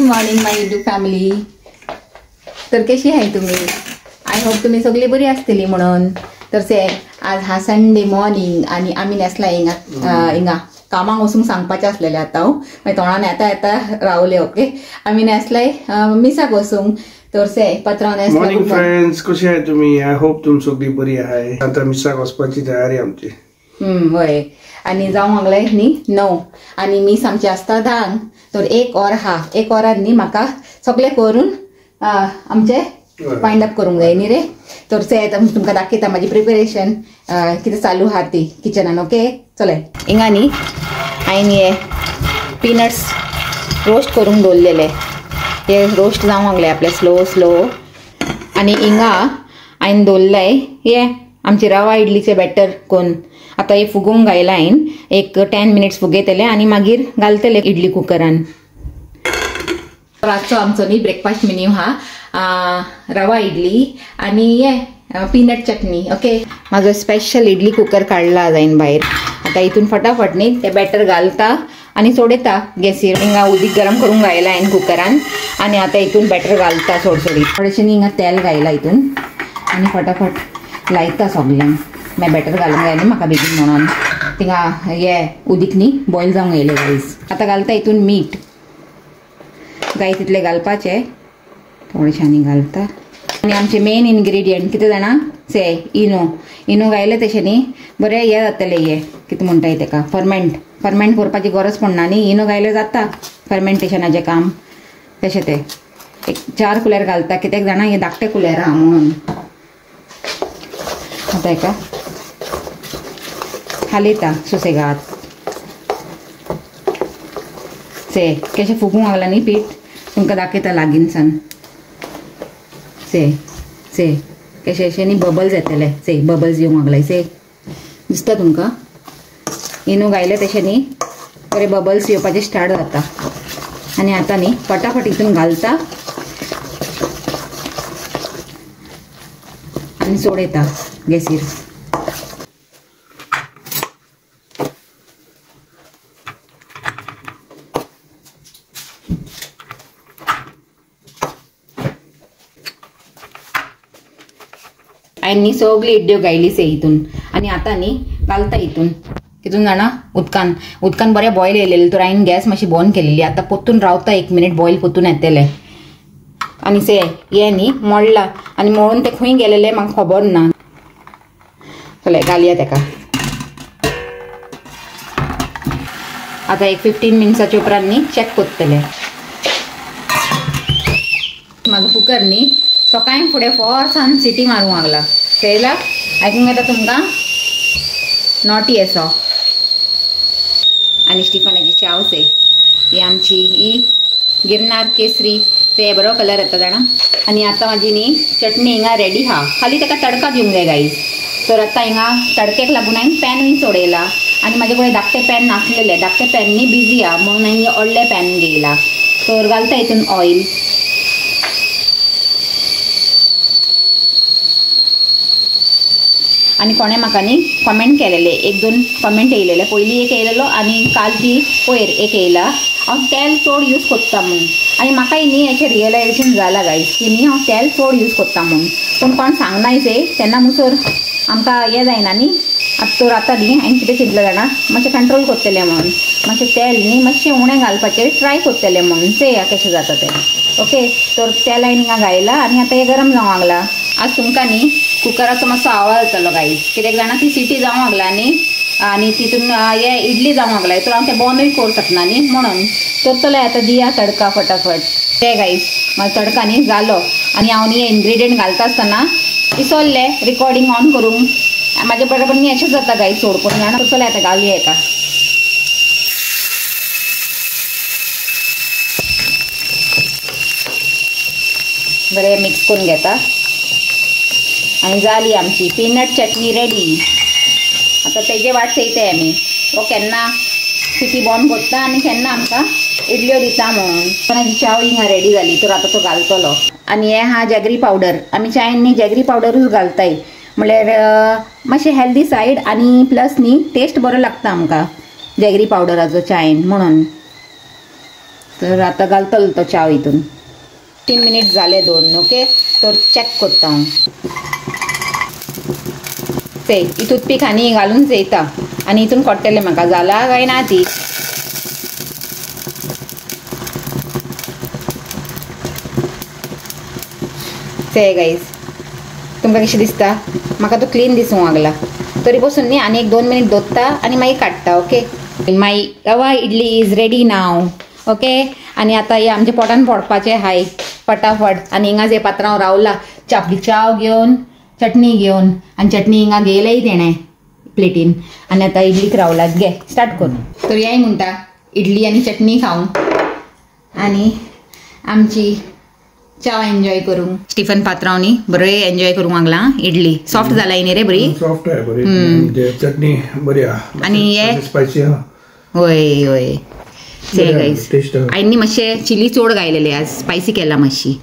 Morning my YouTube family. तर कशी आहे तुम्ही? आय होप तुम्ही सगळी बरी असतली म्हणून. तर से आज हा संडे मॉर्निंग आणि आम्ही नेसला इंगा कामाक वचूंक सांगपाचें आसलेलें आतां मागीर तोंडान येता येता रावले. ओके आम्ही नेसलाय मिसाक वचूंक. तर से पत्रां नेसला. मॉर्निंग फ्रेंड्स, कशी आहे तुम्ही? आय होप तुम सगळी बरी आहे. आता मिसाक वचपाची तयारी आमची. होय. आणि जावंक लागलाय न्ही 9 आणि मीस आमचे आसता 10. तर एक वरान न्ही म्हाका सगळे करून आमचे फाइंड अप करूंक जाय न्ही रे. तर से तुमकां दाखयता म्हाजी प्रिपेरेशन कितें चालू आहा ती किचनान. ओके चले. हिंगा न्ही हांवें हे पीनट्स रोस्ट करून दवरलेले. हे रोस्ट जावंक लागले आपले स्लो आणि हिंगा हांवें दवरलाय हे आमची रवा इडलीचे बॅटर कोण. आता हे फुगोवंक घायला हांवें एक 10 मिनिट्स फुगयतले आणि मागीर घालतले इडली कुकरान. रातचो आमचो न्ही ब्रेकफास्ट मेन्यू हा रवा इडली आणि हे पीनट चटणी. ओके माझो स्पेशल इडली कुकर काढला हांवें भायर. आता इथून फटाफट न्ही ते बॅटर घालता आणि सोडयता गॅसीर. हिंगा उदीक गरम करूंक घायला हांवें कुकरान आणि आता इथून बॅटर घालता सोडसोडीत. थोडेशें हिंगा तेल घायला इथून आणि फटाफट लायता सगळ्यांक. मैं बॅटर घालूंक जाय न्ही म्हाका बेगीन म्हणून. थिंगा हे उदीक न्ही बॉयल जावंक येयले गाईस. आता घालता हितून मीठ जाय तितले घालपाचे. थोडेशें आनी घालता आनी आमचे मेन इन्ग्रेडियंट कितें जाणा से इनो घायले तशें न्ही बरें हे जातले. हे कितें म्हणटाय तेका फर्मेंट करपाची गरज पडना न्ही. इनो घायले जाता फर्मेंटेशनाचें काम तशें. ते एक 4 कुलेर घालता कित्याक जाणा हे धाकटे कुलेर आहा म्हणून. आता हेका हालयता सुसेगाद. से कशें फुगूंक लागला न्ही पीठ तुमकां दाखयता लागीनसान. से कशें अशें न्ही बबल्स येतले. से बबल्स येवंक लागलाय. से दिसता तुमकां? इनो घायले तशें न्ही बरे बबल्स येवपाचे स्टार्ट जाता. आनी आतां न्ही फटाफट हितून घालता आनी सोडयता गॅसीर. हांवें सगळी इड्ड्यो घायली से हितून आणि आता न्ही घालता हितून. तितून जाणा उदकान बरें बॉयल येयलेले. तर हांवें गॅस मातशी बंद केलेली. आता पोतून रावता 1 मिनिट बॉयल पोतून येतले. आणि से हे न्ही मोडला आणि मोडून ते खंय गेलेले म्हाका खबर ना. चले घालया तेका. आता एक 15 मिनिट्साच्या उपरांत न्ही चॅक करतले. म्हाजो कुकर न्ही सकाळी फुडें फोर्सान सिटी मारूंक लागला. कळला? आयकूंक येता तुमकां? नॉटी असो. आणि स्टिफनाची चाव से ही आमची ही गिरनार केसरी ते बरो कलर येता जाणा. आणि आता माझी न्ही चटणी हिंगा रेडी हा. खाली तेका तडका दिवंक जाय गाईज. तर आता हिंगा तडकेक लागून हांवें पॅनूय सोडयला आणि माझे कडेन धाकटे पॅन नासलेले. धाकटे पॅन न्ही बिजी हा म्हणून हांवें व्हडले पॅन घेयला. तर घालता हितून ऑयल. आणि कोणे म्हाका न्ही कमेंट केलेले 1-2 कमेंट येयलेले. पयलीं एक येयलेलो आणि काल ती पयर एक येयला हांव तेल चड यूज करता म्हणून. आणि म्हाकाय न्ही हेचें रियलायझेशन जाला गायज की न्ही हांव तेल चड यूज करता म्हणून. पूण कोण सांगनाय से तेन्ना मुसोर आमकां हें जायना न्ही. तर आतां न्ही हांवें कितें चिंतलें जाणा मातशें कंट्रोल करतलें म्हणून. मातशें तेल न्ही मातशें उणें घालपाचें ट्राय करतलें म्हणून. चोया कशें जाता तें. ओके तर तेल हांवें हिंगा घायला आणि आता हें गरम जावंक लागला. आज तुमकां न्ही कुकराचो मातसो आवाज जातलो गाईज कित्याक जाणा ती सिटी जावंक लागला न्ही आणि तितून हे इडली जावंक लागलाय. तर हांव तें बंदूय करूंक शकना न्ही म्हणून. तर चला आता दिया तडका फटाफट. ते गाईज म्हाजो तडका न्ही जालो आणि हांव न्ही इन्ग्रेडियंट घालता आसतना विसरले रिकॉर्डिंग ऑन करूंक. म्हाजे बरोबर न्ही अशेंच जाता गाईज सोडपून जाणा. तर चला आता घालुया हेका. बरें मिक्स करून घेता आणि जाली आमची पीनट चटणी रेडी. आता तेजे वाट चयताय आमी तो केन्ना सिटी बंद करता आणि केन्ना आमकां इडल्यो दिता म्हणून. कोणाची चाव हिंगा रेडी जाली. तर आता तो घालतलो. आणि हे हा जॅगरी पावडर. आमी चायेन न्ही जॅगरी पावडरूच घालताय म्हळ्यार मातशें हेल्दी सायड आणि प्लस न्ही टेस्ट बरो लागता आमकां जॅगरी पावडराचो चायेन म्हणून. तर आता घालतलो तो चाव हितून 3 मिनिट झाले 2 ओके तर चेक करता हांव ते टूथपीक आनी घालून चेयता आनी हितून कोट्टेले म्हाका जाला काय ना ती ते गाईज तुमकां कशें दिसता म्हाका तो क्लीन दिसूंक लागला तरी पासून न्ही आनी एक 2 मिनिट दवरता आनी मागीर काडटा ओके माय रवा idli is ready now okay आनी आतां हे आमचे पोटान पडपाचें हाय फटाफट आनी हिंगा जे पात्रांव रावला आपली चाव घेवन चटणी घेवन आनी चटणी हिंगा घेयलेय तेणें प्लेटीन आनी आतां इडलीक रावलात घे स्टार्ट कर तर हेय म्हणटा इडली आनी चटणी खावूं आनी आमची चाव एन्जॉय करूंक स्टिफन पात्रांवनी बरें एन्जॉय करूंक लागला इडली सॉफ्ट जाला न्ही रे बरी सॉफ्ट आहे बरी चटणी बरी आनी हे स्पायसी होय होय से गाईस आईनी मातशें चिली चड घायलेले आज स्पायसी केला मातशी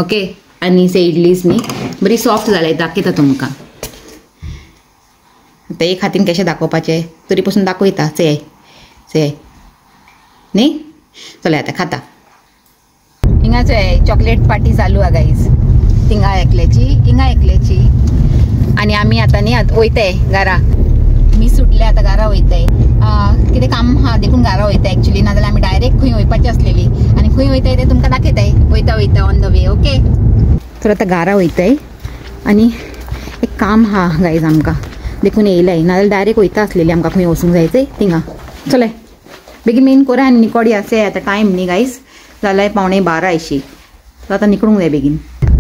ओके आनी से इडलीज न्ही बरी सॉफ्ट जाले दाखयता तुमकां आतां एक हातीन कशें दाखोवपाचें तरी पासून दाखयता से न्ही चले आतां खाता हिंगाच चॉकलेट पार्टी चालू आहे गाईज थिंगा एकल्याची हिंगा एकल्याची आनी आमी आतां न्ही वयताय घरा मी सुटले आतां घरा वयताय कितें काम हा देखून घरा वयता एक्चुअली नाजाल्यार आमी डायरेक्ट खंय वयपाची आसलेली आनी खंय वयताय ते तुमकां दाखयताय वयता वयता ऑन द वे ओके तर आतां घरा वयताय आनी एक काम हा गाईज आमकां देखून येयलाय नाजाल्यार डायरेक्ट वयता आसलेली आमकां खंय वचूंक जायचंय थिंगा चले बेगीन बेगीन करा आनी निकोडी आसे आतां टायम न्ही गाईज जाल्यार 11:15 अशी तर आतां निकळूंक जाय बेगीन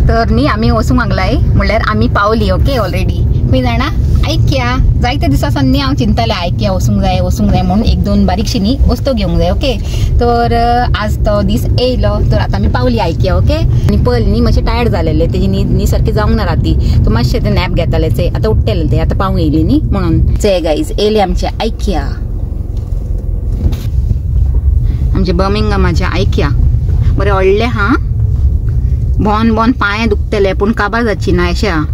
तर न्ही आमी वचूंक लागलाय म्हणल्यार आमी पावली ओके ऑलरेडी खंय जाणा ऐक्या जायते दिसासान न्ही हांव चिंतलें ऐक्या वचूंक जाय म्हणून 1-2 बारीकशी न्ही वस्तू घेवंक जाय ओके तर आज तो दीस येयलो तर आतां आमी पावली ऐक्या ओके आनी पयली न्ही मातशें टायर्ड जालेले तेजी न्ही सारकी जावंक ना राती तर मातशें ते नॅप घेताले ते आतां उठ्ठेले ते आतां पावूंक येयली न्ही म्हणून चे गाईज येयले आमचे ऐक्या आमचे बर्मिंगमाच्या ऐक्या बरें व्हडलें हा भोन पांय दुखतले पूण काबार जावची ना अशें हा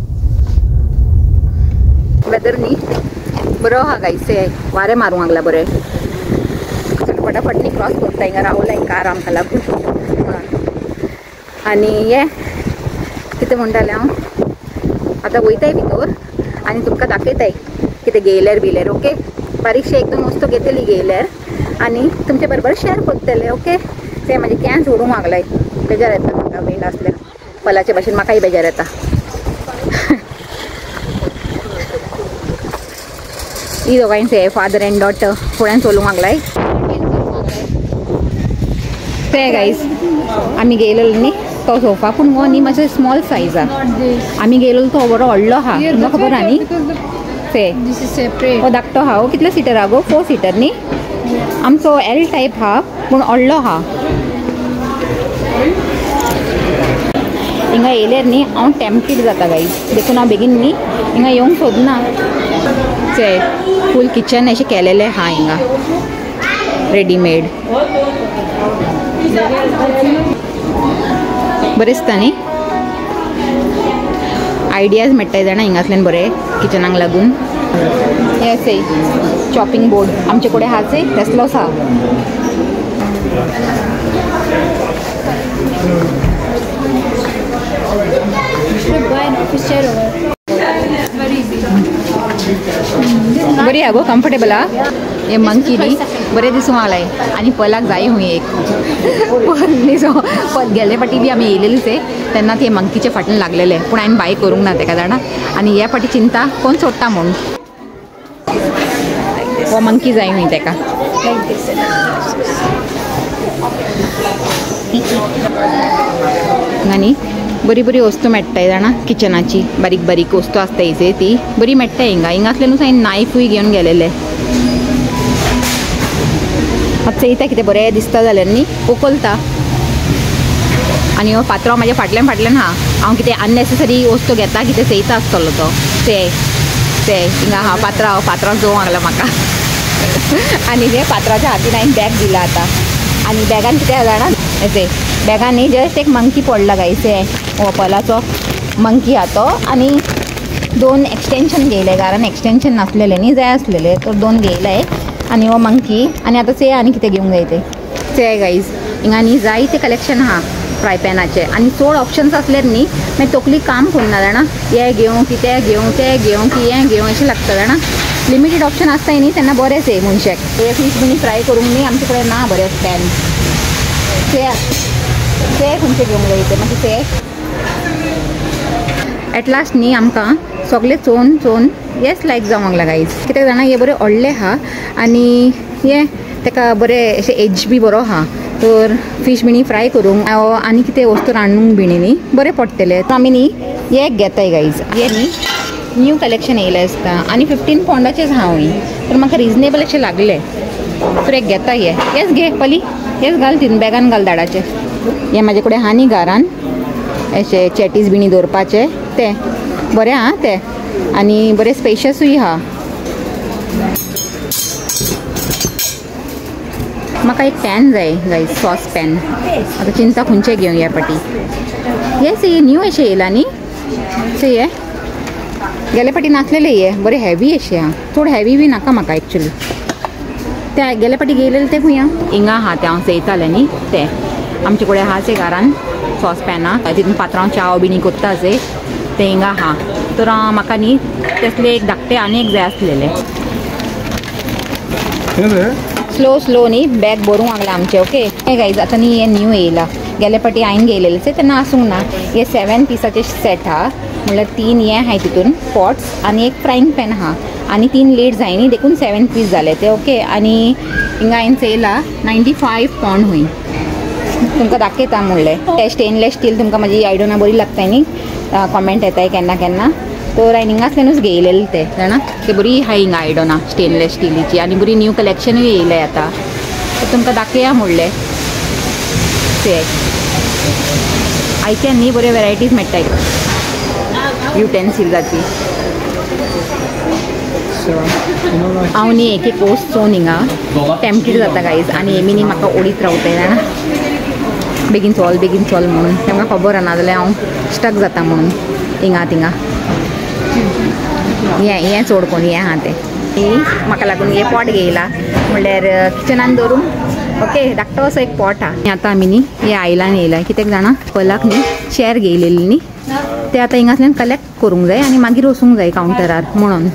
वेदर न्ही बरो हा गायचे वारें मारूंक लागला बरें फटाफट न्ही क्रॉस करता हिंगा रावला कार आमकां लागून आनी हे कितें म्हणटालें हांव आतां वयताय भितर आनी तुमकां दाखयताय कितें घेयल्यार बिल्यार ओके बारीकशे 1-2 वस्तू घेतली घेयल्यार आनी तुमचे बरोबर शेअर करतले ओके ते म्हणजे कॅन सोडूंक मागलाय बेजार येता म्हाका वेळ आसल्यार पलाचे भाशेन म्हाकाय बेजार येता ही दोगांयचे फादर एंड डॉटर फुड्यान चलोवंक लागलाय ते गाईज आमी गेलेलो न्ही तो सोफा पूण हो न्ही मातसो स्मॉल सायज आमी गेलेलो तो बरो व्हडलो हा तुमकां खबर हा न्ही ते हो धाकटो हा हो कितले सिटर हा गो 4 सिटर न्ही आमचो L टायप हा पूण व्हडलो हा हिंगा येयल्यार न्ही हांव टेम्पटेड जाता गाईज देखून हांव बेगीन न्ही हिंगा येवंक सोदना ते फूल किचन अशें केलेलें हा हिंगा रेडीमेड बरें दिसता न्ही आयडियाज मेळटाय जाणा हिंगासल्यान बरें किचनाक लागून हे असे चॉपिंग बोर्ड आमचे कडेन हाचे तसलोच हा बरी हा गो कम्फर्टेबल हा हे मंकी न्ही बरें दिसूंक लागलाय आनी पलाक जाय हूंय एक पल गेल्ले फाटी बी आमी येयलेलीच तेन्ना ते मंकीचे फाटल्यान लागलेले पूण हांवें बाय करूंक ना तेका जाणा आनी ह्या फाटी चिंता कोण सोडटा म्हणून हो मंकी जाय हूंय तेका आनी बरी बरी वस्तू मेळटाय जाणा किचनाची बारीक बारीक वस्तू आसता हिचे ती बरी मेळटाय हिंगासल्यानूच हांवें नायफूय घेवन गेलेले आतां चयता कितें बरें दिसता जाल्यार न्ही उखलता आनी हो पात्रांव म्हाज्या फाटल्यान हा हांव कितें अननेसेसरी वस्तू घेता कितें चयता आसतलो तो ते हिंगा हा पात्रांव जोवंक लागला म्हाका आनी ते पात्राच्या हातीन हांवें बॅग दिला आतां आनी बॅगान कितें जाणा हेचे बॅगान न्ही जस्ट एक मंकी पडला गायचे हो पलाचो मंकी हा तो आनी 2 एक्सटेंशन घेयले घरान एक्सटेंशन नासलेले न्ही जाय आसलेले तर 2 घेयले आनी हो मंकी आनी आतां से आनी कितें घेवंक जाय ते ते गाईज हिंगा न्ही जायते कलेक्शन आहा फ्राय पॅनाचे आनी चड ऑप्शन्स असल्यार न्ही मागीर तकली काम करना जाणा हे घेवं की ते घेवं ते घेवं की हें घेवं अशें लागता जाणा लिमिटेड ऑप्शन आसताय न्ही तेन्ना बरेंच आहे मनशाक हे फीश बिनी फ्राय करूंक न्ही आमचे कडेन ना बरें पॅन ते खंयचे घेवंक जाय ते मागीर ते एट लास्ट न्ही आमकां सगळे चोवन चोवन हेच लायक जावंक लागला गायज कित्याक जाणा हे बरें व्हडले आहा आनी हे ताका बरें अशें एज बी बरो आहा तर फीश बिणी फ्राय करूंक आनी कितें वस्तू रांदूंक बिणी न्ही बरें पडटलें तर आमी न्ही हे घेताय गायज हे न्ही न्यू कलेक्शन येयलें आसता आनी 15 पॉंडाचेच हांव तर म्हाका रिजनेबल अशें लागलें तर एक घेता हेच घे पली हेच घाल तीन बॅगान घाल दाडाचे हे म्हाजे कडेन आहा न्ही घरान अशे चॅटीज बिणी दवरपाचे ते बरें आहा ते आनी बरें स्पेशसूय आहा म्हाका एक पॅन जाय गायज सॉस पॅन आतां चिंता खंयचे घेवं ह्या पाटी येस हे न्यू अशें येयला न्ही से हे गेले फाटी नासलेले हे बरें हॅवी अशें आहा चड हॅवी बी नाका म्हाका एक्चुली ते गेले फाटी गेलेले ते खंय हिंगा आहा ते हांव चयतालें न्ही ते आमचे कडेन आहा ते घरान सॉस पॅना तितून पात्रांव चाव बिणी कोत्ता जे ते हिंगा आहा तर म्हाका न्ही तसले एक धाकटे आनी एक जाय आसलेले स्लो न्ही बॅग भरूंक लागला आमचे ओके हे गायज आतां न्ही हे न्यू येयला गेले फाटी हांवें घेयलेले तेन्ना आसूंक ना हे 7 पिसाचे सेट आहा म्हणल्यार 3 हे आहाय तितून पॉट्स आनी एक फ्रायंग पॅन आहा आनी 3 लेट जाय न्ही देखून 7 पीस जाले ते ओके आनी हिंगा हांवें चयला 95 पॉंड हूंय तुमकां दाखयता म्हणलें ते स्टेनलेस स्टील तुमकां म्हाजी आयडोना बरी लागताय न्ही कॉमेंट येताय केन्ना केन्ना तर हांवें हिंगासल्यानूच घेयलेले ते जाणा ते बरी हाय हिंगा आयडोना स्टेनलेस स्टिलीची आनी बरी न्यू कलेक्शनूय येयलें आतां तर तुमकां दाखया म्हणलें ते आयच्यान न्ही बऱ्यो वेरायटीज मेळटाय युटेन्सिल्साची हांव न्ही एक एक पोस्ट चोवन हिंगा टॅम्प्टेड जाता गायज आनी हेमी न्ही म्हाका ओडीत रावताय जाणा बेगीन चल म्हणून तेमकां खबर ना जाल्यार हांव स्टक जाता म्हणून हिंगा थिंगा हें चड कोण हें आहा तें म्हाका लागून हे पॉट घेयला म्हणल्यार किचनान दवरूंक ओके धाकटो असो एक पॉट आहा आतां आमी न्ही हे आयलान येयला कित्याक जाणा पलाक न्ही चॅर घेयलेली न्ही ते आतां हिंगासल्यान कलेक्ट करूंक जाय आनी मागीर वचूंक जाय कावंटरार म्हणून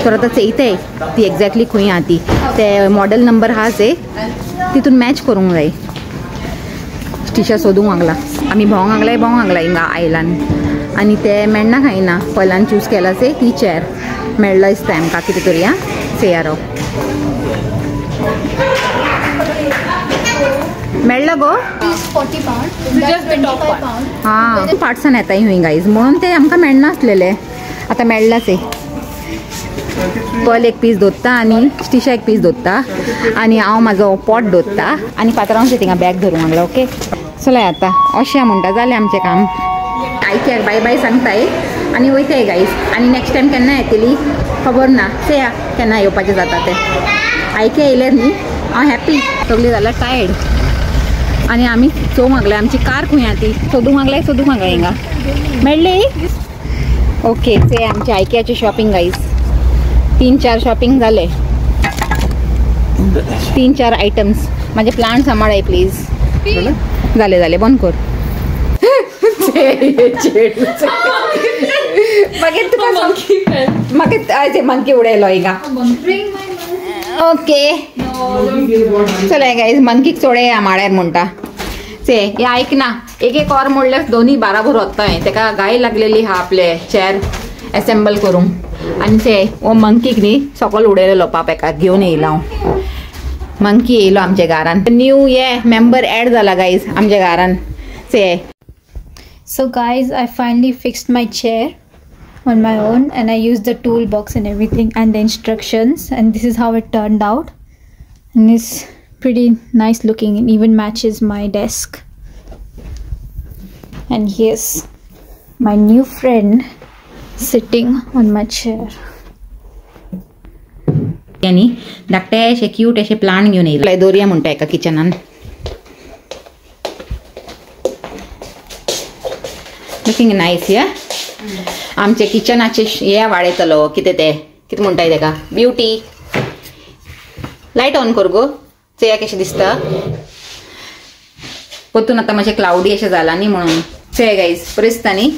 तर आतां चयताय ती एक्झॅक्टली खंय आहा ती ते मॉडल नंबर आहा जे तितून मॅच करूंक जाय स्टिशा सोदूंक लागला आमी भोंवंक लागला हिंगा आयलान आनी ते मेळना खायना पयलान चूज केला से ती चॅर मेळ्ळो दिसता आमकां कितें तरी आं सेयारो मेळ्ळो गो 40 pound. हां पार्टसान येताय हूंय गायज म्हणून ते आमकां मेळनासलेले आतां मेळ्ळाच पल एक पीस दवरता आनी स्टिशा एक पीस दवरता आनी हांव म्हाजो पॉट दवरता आनी पात्रांवचे थिंगा बॅग धरूंक लागला ओके चलय आतां अशें म्हणटा जालें आमचें काम आयच्याक बाय बाय सांगताय आनी वयताय गायज आनी नेक्स्ट टायम केन्ना येतली खबर ना चया केन्ना येवपाचें जाता तें आयके येयल्यार न्ही हांव हॅप्पी सगळीं जाल्यार टायर्ड आनी आमी चोवंक लागल्या आमची कार खंय आहा ती सोदूंक लागल्या हिंगा मेळ्ळी ओके ते आमचे आयकेची शॉपिंग गायज 3-4 शॉपिंग जाले 3-4 आयटम्स माझे प्लांट सांबाळाय प्लीज जाले बंद कर मागीर मंकी उडयलो हिंगा ओके चल गायज मंकीक चोडे आमाड्यार म्हणटा से हे ऐक ना एक ऑर मोडल्यार दोन्ही बाराबर वताय तेका गाय लागलेली हा आपले चॅर असेंबल करूंक आनी ते हो मंकीक न्ही सकल उडयलेलो पापेकार घेवन येयला हांव मंकी येयलो आमच्या घरान न्यू ये मेंबर ऍड जाला गायज आमच्या घरान से So guys, I finally fixed my chair on my own and I used the toolbox and everything and the instructions, and this is how it turned out, and it's pretty nice looking and even matches my desk. And here's my new friend sitting on my chair. यानी धाकटे अशे cute अशे plant घेवन येयले दोरया म्हणटा एका किचनान looking nice या आमचे किचनाचे हे वाडयतलो कितें म्हणटाय तेका ब्युटी लायट ऑन कर गो चया कशें दिसता पोतून आता मातशें क्लाउडी अशें जाला न्ही म्हणून चल गायज बरें न्ही.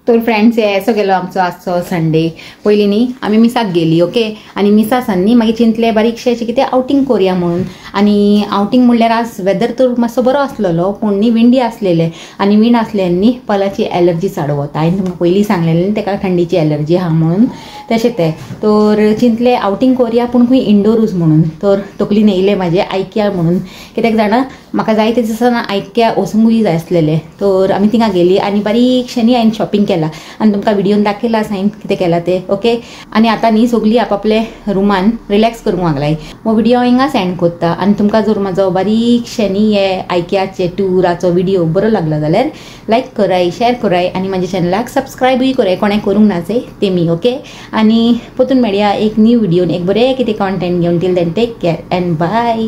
तर फ्रेंड्स हे असो गेलो आमचो आजचो संडे. पयलीं न्ही आमी मिसाक गेली ओके आनी मिसासान न्ही मागीर चिंतलें बारीकशें अशें कितें आउटींग करुया म्हणून. आनी आउटींग म्हणल्यार आज वेदर तर मातसो बरो आसलेलो पूण न्ही विंडी आसलेले आनी विंड आसल्यान न्ही पलाची एलर्जी चाडवता. हांवें तुमकां पयलीं सांगलेलें न्ही ताका थंडीची एलर्जी आहा म्हणून तशें तें. तर चिंतलें आउटींग करुया पूण खंय इंडोरूच म्हणून. तर तकलीन येयलें म्हाजें आयकिया म्हणून कित्याक जाणा म्हाका जाय ते दिसांना आयकिया वचूंकूय जाय आसलेलें. तर आमी थिंगा गेली आनी बारीकशें न्ही हांवें शॉपिंग केलां आनी तुमकां व्हिडिओन दाखयलां हांवें कितें केलां तें ओके. आनी आतां न्ही सगळीं आपआपले रुमान रिलॅक्स करूंक लागलाय. हो व्हिडिओ हिंगा सेंड करता आनी तुमकां जर म्हाजो बारीकशें न्ही हे आयकियाचे टुराचो व्हिडिओ बरो लागला जाल्यार लायक कराय शेअर कराय आनी म्हाज्या चॅनलाक सबस्क्रायबूय कराय कोणें करूंक नाचे तेमी ओके. आनी पोतून मेळया एक न्यू व्हिडिओन एक बरें कितें कॉन्टेंट घेवन till then take care and bye.